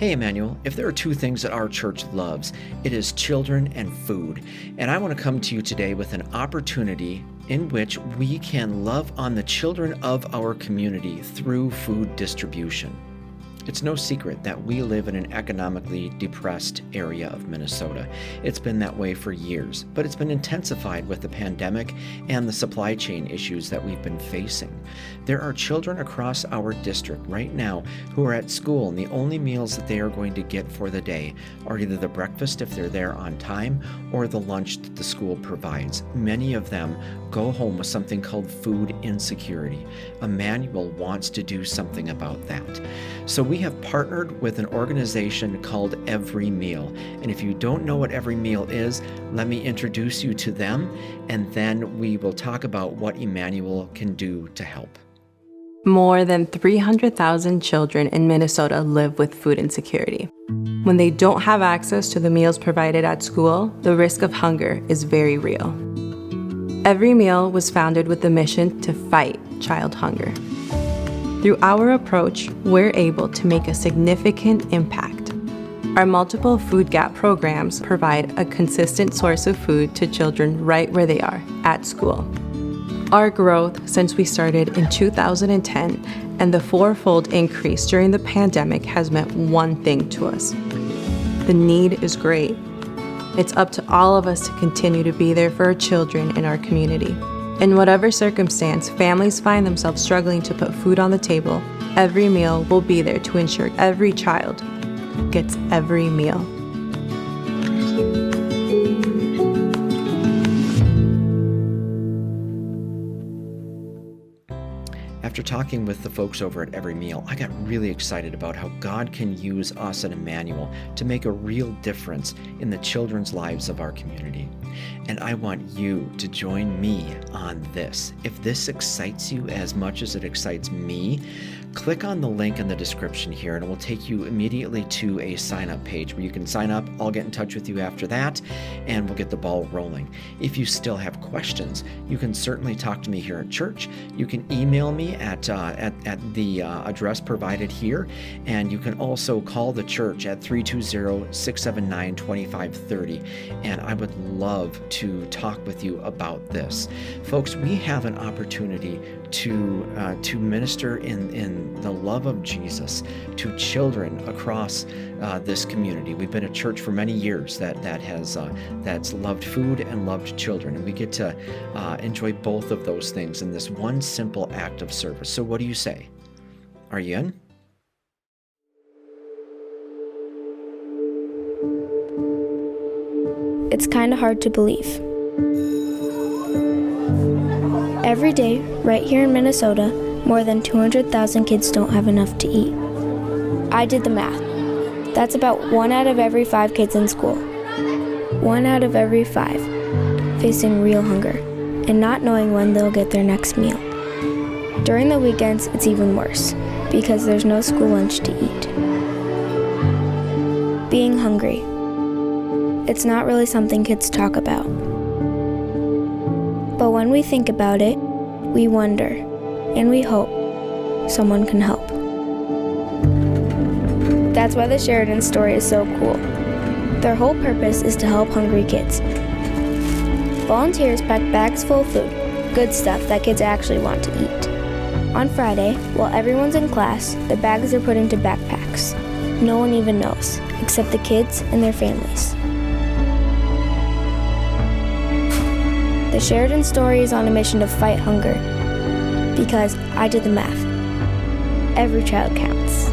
Hey, Emmanuel, if there are two things that our church loves, it is children and food. And I want to come to you today with an opportunity in which we can love on the children of our community through food distribution. It's no secret that we live in an economically depressed area of Minnesota. It's been that way for years, but it's been intensified with the pandemic and the supply chain issues that we've been facing. There are children across our district right now who are at school, and the only meals that they are going to get for the day are either the breakfast if they're there on time or the lunch that the school provides. Many of them go home with something called food insecurity. Emmanuel wants to do something about that. So we have partnered with an organization called Every Meal. And if you don't know what Every Meal is, let me introduce you to them, and then we will talk about what Emmanuel can do to help. More than 300,000 children in Minnesota live with food insecurity. When they don't have access to the meals provided at school, the risk of hunger is very real. Every Meal was founded with the mission to fight child hunger. Through our approach, we're able to make a significant impact. Our multiple food gap programs provide a consistent source of food to children right where they are, at school. Our growth since we started in 2010 and the fourfold increase during the pandemic has meant one thing to us. The need is great. It's up to all of us to continue to be there for our children in our community. In whatever circumstance families find themselves struggling to put food on the table, Every Meal will be there to ensure every child gets every meal. After talking with the folks over at Every Meal, I got really excited about how God can use us at Emmanuel to make a real difference in the children's lives of our community. And I want you to join me on this. If this excites you as much as it excites me, click on the link in the description here and it will take you immediately to a sign-up page where you can sign up. I'll get in touch with you after that and we'll get the ball rolling. If you still have questions, you can certainly talk to me here at church. You can email me at the address provided here, and you can also call the church at 320-679-2530, and I would love to talk with you about this. Folks, we have an opportunity to minister in the love of Jesus to children across this community. We've been a church for many years that's loved food and loved children, and we get to enjoy both of those things in this one simple act of service. So what do you say? Are you in? It's kind of hard to believe. Every day, right here in Minnesota, more than 200,000 kids don't have enough to eat. I did the math. That's about 1 out of every 5 kids in school. 1 out of every 5 facing real hunger and not knowing when they'll get their next meal. During the weekends, it's even worse because there's no school lunch to eat. Being hungry. It's not really something kids talk about. But when we think about it, we wonder, and we hope someone can help. That's why the Sheridan story is so cool. Their whole purpose is to help hungry kids. Volunteers pack bags full of food, good stuff that kids actually want to eat. On Friday, while everyone's in class, the bags are put into backpacks. No one even knows, except the kids and their families. The Sheridan story is on a mission to fight hunger, because I did the math. Every child counts.